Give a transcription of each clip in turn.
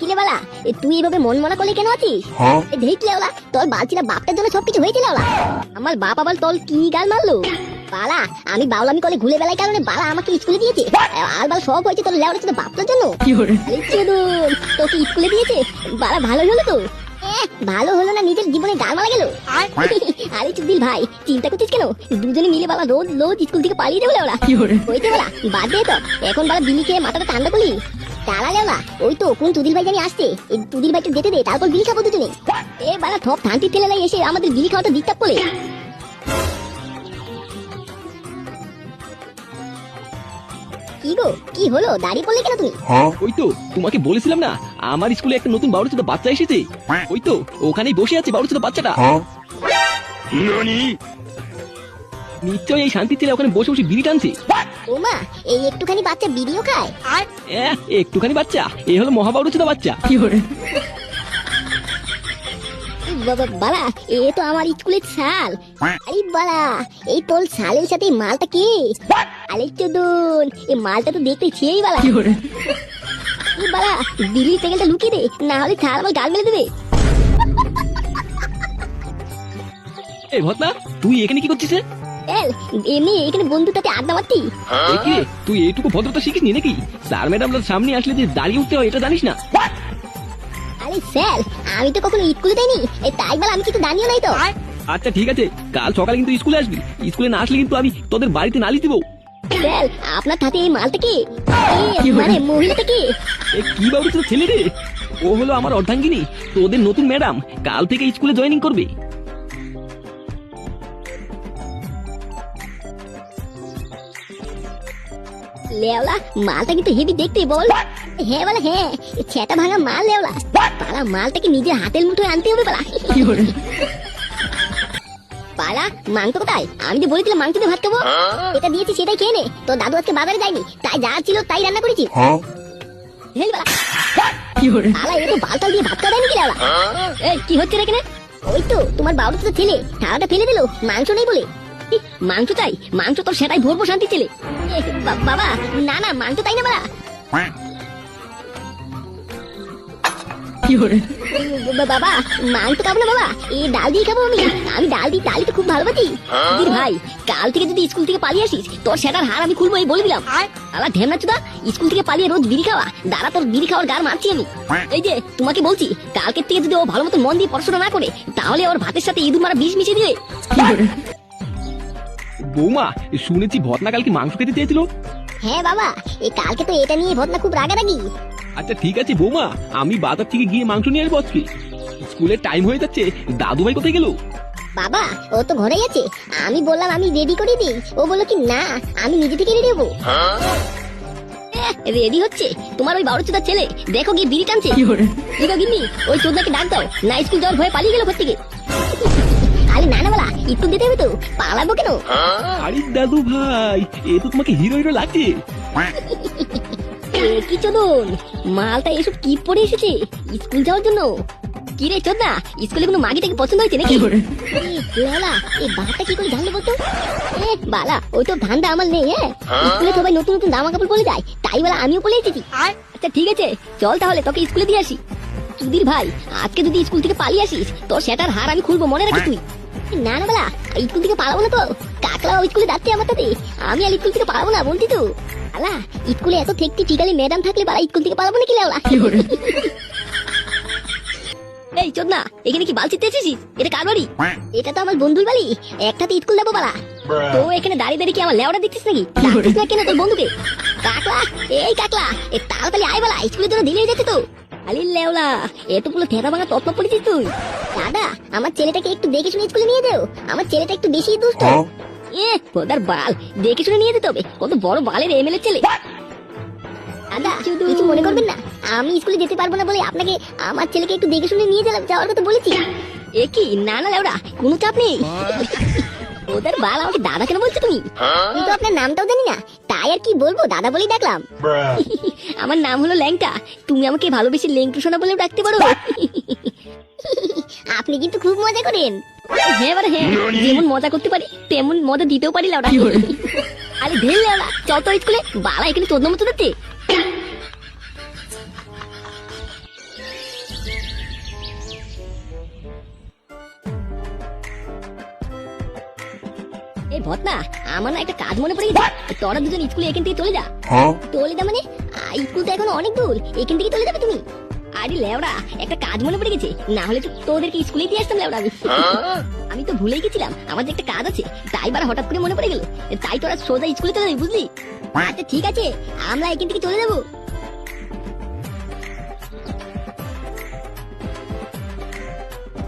কিলে বালা, তুই এভাবে মন মনা করলে কেন আছিস? দেখলে ওলা তোর বালচিরা বাপটার জন্য সবকিছু হয়েছিল ওলা। আমার বাপ আবার তোর কি গাল মারলো বালা? আমি বাউলামি করে ঘুরে বেলায় কারণে বালা আমাকে স্কুলে দিয়েছে, আর বাল সব হয়েছে তোর লেওড়া ছিল বাপটার জন্য। তোকে স্কুলে দিয়েছে বালা, ভালো হলো তো? ভালো হলো না, নিজের জীবনে গাল মারা গেল। আরে চুদিল ভাই, চিন্তা করছিস কেন? দুজনে মিলে বালা রোজ রোজ স্কুল থেকে পালিয়ে যাবে ওরা। হইতে বলা বাদ দে তো, এখন বালা বিলি খেয়ে মাথাটা ঠান্ডা করলি। তারা যাওলা ওই তো কোন তুদিল ভাই জানি আসছে, এই তুদিল ভাইকে যেতে দে, তারপর বিলি খাবো দুজনে। বালা ঠপ থানতি ঠেলে এসে আমাদের বিলি খাওয়াটা ডিস্টার্ব করে। কি গো, কি হলো? দাঁড়িয়ে পড়লে কেন তুমি? ওই তো তোমাকে বলেছিলাম না, আমার স্কুলে একটা নতুন বাবুর ছোট বাচ্চা এসেছে। ওই তো ওখানেই বসে আছে বাবুর ছোট বাচ্চাটা। নিশ্চয়ই এই শান্তি ছেলে ওখানে বসে বসে বিড়ি টানছে। ওমা, এই একটুখানি বাচ্চা বিড়িও খায়? একটুখানি বাচ্চা, এ হলো মহাবাবুর ছোট বাচ্চা। বালা, এ তো আমার স্কুলের ছাল। আরে বালা, এই তোর ছালের সাথে মালটা কে? আরে চোদন, এই মালটা তো দেখতে ছেই বালা। বালা, বিড়ির প্যাকেটটা লুকিয়ে দে, না হলে ছাল আমার গাল মেলে দেবে। এই ভতনা, তুই এখানে কি করছিস? এমনি এখানে বন্ধুর সাথে আড্ডা মারতি। তুই এইটুকু ভদ্রতা শিখিস নি নাকি? স্যার ম্যাডামরা সামনে আসলে যে দাঁড়িয়ে উঠতে হয় এটা জানিস না? আরে স্যার, আমি তো কখনো স্কুলে যাইনি, তাই বলে আমি কিছু জানিও নাই তো। আচ্ছা ঠিক আছে, কাল সকালে কিন্তু স্কুলে আসবি। স্কুলে না আসলে কিন্তু আমি তোদের বাড়িতে নালিশ দিব। স্যার, আপনার সাথে এই মালটা কি? মানে মহিলাটা কি? কি বাবু তোর ছেলে রে? ও হলো আমার অর্ধাঙ্গিনী, তোদের নতুন ম্যাডাম, কাল থেকে স্কুলে জয়েনিং করবে। লেওলা, মালটা কিন্তু হেভি দেখতে বল। হ্যাঁ বলে হ্যাঁ, ছেটা ভাঙা মাল লেওলা। পালা, মালটাকে নিজের হাতের মুঠোয় আনতে হবে পালা। পালা, মাংস কোথায়? আমি তো বলেছিলাম মাংস দিয়ে ভাত খাবো। এটা দিয়েছি সেটাই খেয়ে নে। তোর দাদু আজকে বাজারে যায়নি, তাই যা ছিল তাই রান্না করেছি। পালা, এ তো বালতাল দিয়ে ভাত খাওয়া দেয়নি কি লেওলা? কি হচ্ছে রে এখানে? ওই তো তোমার বাবু তো ছেলে থালাটা ফেলে দিল মাংস নেই বলে। মাংস চাই? মাংস তোর সেটাই ভরবো শান্তি ছেলে। বাবা না না, মাংস তাই না বাবা। বাবা মাংস খাবো না বাবা, এই ডাল দিয়ে খাবো। আমি ডাল দিয়ে ডালি তো খুব ভালোবাসি। ভাই, কাল থেকে যদি স্কুল থেকে পালিয়ে আসিস, তোর সেটার হার আমি খুলবো, এই বলে দিলাম। আলা ঢেমনা চুদা, স্কুল থেকে পালিয়ে রোজ বিড়ি খাওয়া, দাঁড়া তোর বিড়ি খাওয়ার গার মারছি আমি। এই যে তোমাকে বলছি, কালকের থেকে যদি ও ভালো মতো মন দিয়ে পড়াশোনা না করে, তাহলে ওর ভাতের সাথে ইঁদুর মারা বিষ মিশিয়ে দিলে। বৌমা, শুনেছি ভতনা কালকে মাংস খেতে চেয়েছিল। হ্যাঁ বাবা, এই কালকে তো এটা নিয়ে ভতনা খুব রাগারাগি। আচ্ছা ঠিক আছে বৌমা, আমি বাজার থেকে গিয়ে মাংস নিয়ে আসবো আজকে। স্কুলের টাইম হয়ে যাচ্ছে, দাদু ভাই কোথায় গেল? বাবা, ও তো ঘরেই আছে। আমি বললাম আমি রেডি করে দিই, ও বললো কি না আমি নিজে থেকে রেডি হবো। রেডি হচ্ছে তোমার ওই বারো চোদার ছেলে, দেখো গিয়ে বিড়ি টানছে। গিন্নি, ওই চোদাকে ডাক দাও না, স্কুল যাওয়ার ভয়ে পালিয়ে গেল ঘর থেকে। আরে না না বলা, একটু দিতে হবে তো, পালাবো কেন? আরে দাদু ভাই, এ তো তোমাকে হিরো হিরো লাগছে। কি চোদন, মালটা এসব কি পরে এসেছে স্কুল যাওয়ার জন্য? কি রে চোদনা, স্কুলে কোনো মাগিটাকে পছন্দ হয়েছে নাকি? লালা, এই বাপটা কি করে জানলো বলতো? বালা, ওই তো ধান্দা আমার নেই। স্কুলে সবাই নতুন নতুন জামা কাপড় পরে যায়, তাই বলা আমিও পরে এসেছি। আচ্ছা ঠিক আছে, চল তাহলে তোকে স্কুলে দিয়ে আসি। সুধীর ভাই, আজকে যদি স্কুল থেকে পালিয়ে আসিস, তোর সেটার হার আমি খুলবো, মনে রাখিস তুই। না না বলা, স্কুল থেকে পালাবো না তো। কাকলা স্কুলে যাচ্ছে আমার সাথে, আমি আর স্কুল থেকে পালাবো না বলছি তো। আলা, স্কুলে এত থেকটি টিকালি ম্যাডাম থাকলে বালা স্কুল থেকে পালাবো না কি লাউলা? এই চোদনা, এখানে কি বালচিতে এসেছিস? এটা কার বাড়ি? এটা তো আমার বন্ধুর বাড়ি, একটাতে স্কুল যাবো বালা। তো এখানে দাঁড়িয়ে দাঁড়িয়ে কি আমার লেওড়া দেখছিস নাকি? ডাকছিস না কেন তোর বন্ধুকে? কাকলা, এই কাকলা, এ তাড়াতাড়ি আয় বালা, স্কুলের জন্য দিলেই যেতে তো। আলি লেওলা, এত পুরো থেরা ভাঙা তত্ত্ব পড়েছিস তুই। দাদা, আমার ছেলেটাকে একটু দেখে শুনে স্কুলে নিয়ে যাও, আমার ছেলেটা একটু বেশি দুষ্ট। ওদের বাল দেখে শুনে নিয়ে যেতে হবে, কত বড় বালের এমএলএ ছেলে। দাদা কিছু মনে করবেন না, আমি স্কুলে যেতে পারবো না বলে আপনাকে আমার ছেলেকে একটু দেখে শুনে নিয়ে যাওয়ার কথা বলেছি। এ কি না না লেওড়া, কোনো চাপ নেই। ওদের বাল আমাকে দাদা কেন বলছো তুমি? আমি তো আপনার নামটাও জানি না, তাই আর কি বলবো, দাদা বলেই ডাকলাম। আমার নাম হলো ল্যাংটা, তুমি আমাকে ভালোবেসে লেংটু সোনা বলেও ডাকতে পারো। আপনি কিন্তু খুব মজা করেন। হ্যাঁ বারে হ্যাঁ, যেমন মজা করতে পারি তেমন মজা দিতেও পারি লাউডা। আরে ঢেল লাউডা, চল তো স্কুলে, বালা এখানে তোর নম্বর তো দিতে। এই ভটনা, আমার না একটা কাজ মনে পড়ে গেছে। তোরা দুজন স্কুলে এখান থেকে চলে যা। চলে যা মানে? স্কুল তো এখন অনেক দূর, এখান থেকে চলে যাবে তুমি? আরে লেওড়া, একটা কাজ মনে পড়ে গেছে, না হলে তো তোদেরকে স্কুলে দিয়ে আসতাম লেওড়া। আমি তো ভুলেই গেছিলাম আমার যে একটা কাজ আছে, তাই বার হঠাৎ করে মনে পড়ে গেল। তাই তোরা সোজা স্কুলে চলে যাবি, বুঝলি? আচ্ছা ঠিক আছে, আমরা এখান থেকে চলে যাবো।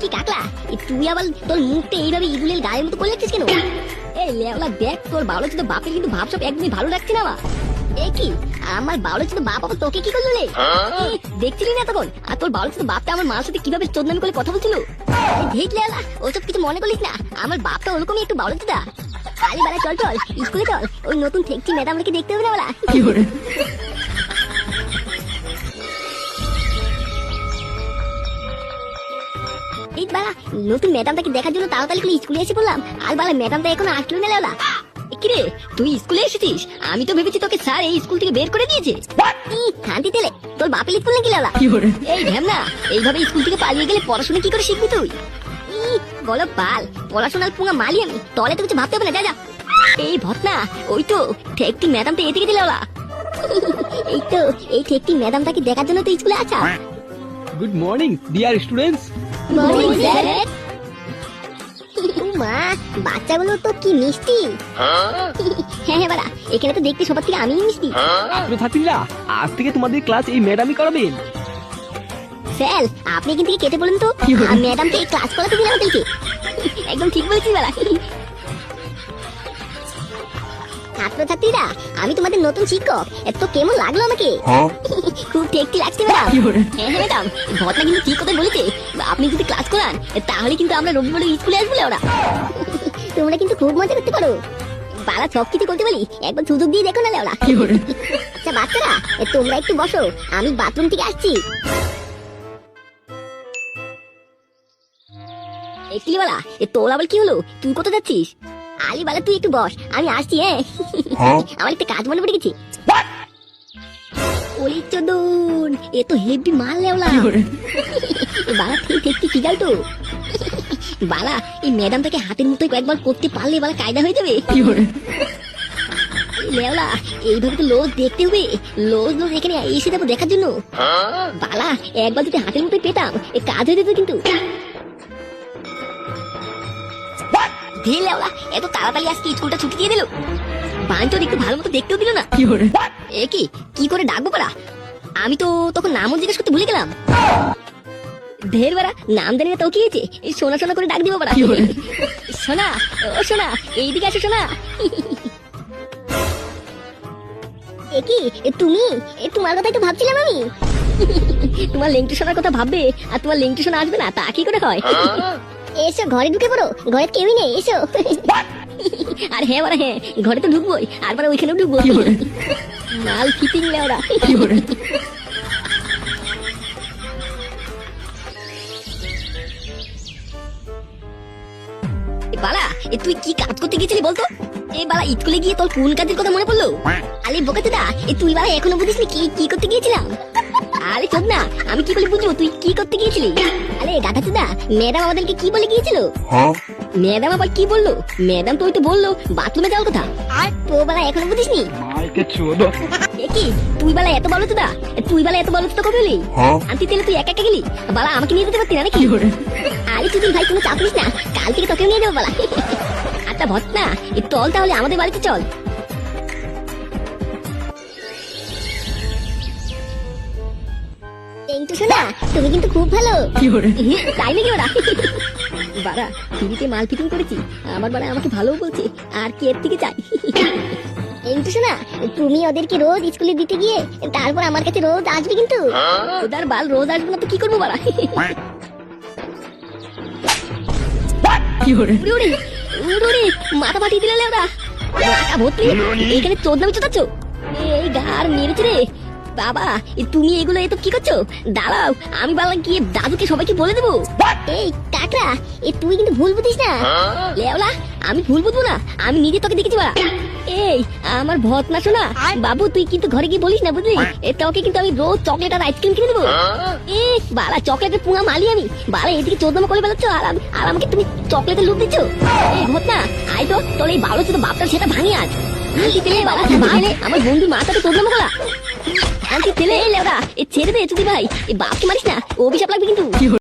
কি কাকলা, তুই আবার তোর মুখটা এইভাবে ইঁদুরের গায়ের মতো করে রাখছিস কেন? এই লেওলা দেখ, তোর বাবা ছিল বাপের কিন্তু ভাবসব একদমই ভালো লাগছে না আমার। এ কি, আমার বাবা ছিল বাপ আবার তোকে কি করলো রে? দেখছিলি না তখন? আর তোর বাবা ছিল বাপটা আমার মার সাথে কিভাবে চোদনামি করে কথা বলছিল। দেখ লেওলা, ওসব কিছু মনে করিস না, আমার বাপটা ওরকমই একটু বাবা ছিল। আরে বাড়া চল চল স্কুলে চল, ওই নতুন ঠেকছি ম্যাডামকে দেখতে হবে না বলা। এই বাড়া, নতুন ম্যাডামটাকে দেখার জন্য তাড়াতাড়ি করে স্কুলে এসে পড়লাম, আর বাড়া ম্যাডামটা এখনো আসলো না লেওলা। কিরে, তুই স্কুলে এসেছিস? আমি তো ভেবেছি তোকে স্যার এই স্কুল থেকে বের করে দিয়েছে। শান্তি তেলে, তোর বাপের স্কুল নাকি লেওলা? এই ঢ্যামনা, এইভাবে স্কুল থেকে পালিয়ে গেলে পড়াশোনা কি করে শিখবি তুই? বলো পাল, পড়াশোনার পুঙ্গা মালি আমি, তলে তো কিছু ভাবতে হবে না, যা যা। এই ভটনা, ওই তো ঠেকটি ম্যাডামটা এদিকে দিলে ওলা। এই তো, এই ঠেকটি ম্যাডামটাকে দেখার জন্য তো স্কুলে আছা। Good morning dear students. Morning sir. মা, বাচ্চাগুলো তো কি মিষ্টি। হ্যাঁ হ্যাঁ বাড়া, এখানে তো দেখতে সবার থেকে আমিই মিষ্টি। ছাত্রছাত্রীরা, আজ থেকে তোমাদের ক্লাস এই ম্যাডামই করাবেন। স্যার, আপনি এখান থেকে কেটে বলুন তো, ম্যাডামকে এই ক্লাস করাতে দিলাম ওদেরকে। একদম ঠিক বলেছি বাড়া। ছাত্রছাত্রীরা, আমি তোমাদের নতুন শিক্ষক, এত কেমন লাগলো আমাকে? খুব টেকটি লাগছে ম্যাডাম। হ্যাঁ হ্যাঁ ম্যাডাম, ঘটনা কিন্তু ঠিক কথা বলেছে। আপনি যদি ক্লাস করান তাহলে কিন্তু আমরা রবিবার স্কুলে আসবো ওরা। তোমরা কিন্তু খুব মজা করতে পারো বাড়া, সব কিছু করতে পারি, একবার সুযোগ দিয়ে দেখো না লেওরা। আচ্ছা বাচ্চারা, তোমরা একটু বসো, আমি বাথরুম থেকে আসছি। একলি বালা, তোর আবার কি হলো? তুই কোথায় যাচ্ছিস? আলি বালা, তুই একটু বস, আমি আসছি। হ্যাঁ, আমার একটা কাজ মনে পড়ে গেছে। ওলি চোদন, এ তো হেভি মাল লেওলা। বালা ঠিক ফিগার তো। বালা, এই ম্যাডামটাকে হাতের মতোই কয়েকবার করতে পারলে বালা কায়দা হয়ে যাবে। লেওলা, এইভাবে তো লোজ দেখতে হবে, লোজ এখানে এসে যাবো দেখার জন্য। বালা, একবার যদি হাতের মতোই পেতাম, এ কাজ হয়ে যেত কিন্তু। এত তাড়াতাড়ি আজকে স্কুলটা ছুটি দিয়ে দিল, বাঞ্চর একটু ভালো মতো দেখতেও দিল না। এ কি করে ডাকবো পারা? আমি তো তখন নামও জিজ্ঞেস করতে ভুলে গেলাম। ঢের বারা, নাম জানি না তো কি হয়েছে, এই সোনা সোনা করে ডাক দিব পারা। সোনা, ও সোনা, এইদিকে আসো সোনা। এ কি, তুমি? তোমার কথাই তো ভাবছিলাম আমি। তোমার লেংটু সোনার কথা ভাববে আর তোমার লেংটু সোনা আসবে না, তা কি করে হয়? এসো ঘরে ঢুকে পড়ো, ঘরে কেউই নেই, এসো। আর হ্যাঁ বারা হ্যাঁ, ঘরে তো ঢুকবোই, আর বারা ওইখানেও ঢুকবো। মাল ফিটিং লেওরা। বালা, তুই কি কাজ করতে গেছিলি বলতো? এই বালা, স্কুলে গিয়ে তোর কোন কাজের কথা মনে পড়লো? আরে বোকাচোদা, তুই বালা এখনো বুঝিসনি কি করতে গিয়েছিলাম? আরে চোদ না, আমি কি করে বুঝবো তুই কি করতে গিয়েছিলি? আরে গাধাচোদা, ম্যাডাম আমাদেরকে কি বলে গিয়েছিল? ম্যাডাম আবার কি বললো? ম্যাডাম তো ওই তো বললো বাথরুমে যাওয়ার কথা। আর তো বালা এখনো বুঝিসনি? কি তুই বালা এত বলো চোদা, তুই বালা এত বলো তো কবে হলি? আনতি তেলে তুই একা একা গেলি, বালা আমাকে নিয়ে যেতে পারতি না নাকি? আরে তুই ভাই কোনো চাপ নিস না, কাল থেকে তোকেও নিয়ে যাবো বালা। আচ্ছা ভটনা, চল তাহলে আমাদের বাড়িতে চল। তুমি কিন্তু খুব ভালো। তাই নাকি ওরা? বাড়া, ফ্রিতে মাল ফিটিং করেছি, আমার বাড়া আমাকে ভালো বলছে, আর কি এর থেকে চাই? তুমি ওদেরকে রোজ স্কুলে দিতে গিয়ে তারপর আমার কাছে রোজ আসবে কিন্তু। ওদের বাল রোজ আসবে না তো কি করবো বাড়া? মাথা ফাটিয়ে দিলে ওরা, মাথা ভর্তি এখানে চোদনামি চোদাচ্ছ। এই গার মেরেছে রে বাবা, তুমি এগুলো এত কি করছো? দাঁড়াও, আমি বললাম গিয়ে দাদুকে সবাইকে বলে দেবো। এই কাকড়া, তুই কিন্তু ভুল বুঝিস না লেওলা, আমি ভুল বুঝবো না, আমি নিজে তোকে দেখেছি বাড়া। এই আমার ভত না শোনা বাবু, তুই কিন্তু ঘরে গিয়ে বলিস না বুঝলি, তোকে কিন্তু আমি রোজ চকলেট আর আইসক্রিম কিনে দেবো। এ বালা চকলেটের পুঙা মালি আমি, বালা এদিকে চোদ্দমা করে বেড়াচ্ছ আর আমাকে তুমি চকলেটের লুট দিচ্ছ। এই ভত না, আই তো তোর এই বারো শুধু বাপটার সেটা ভাঙি আজ। আন্টি তেলে বাবা ভাঙলে আমার বন্ধুর মাথাতে চোদ্দমা করা। আন্টি তেলে লেওড়া, এ ছেড়ে দে চুদি ভাই, এই বাপকে মারিস না, অভিশাপ লাগবে কিন্তু।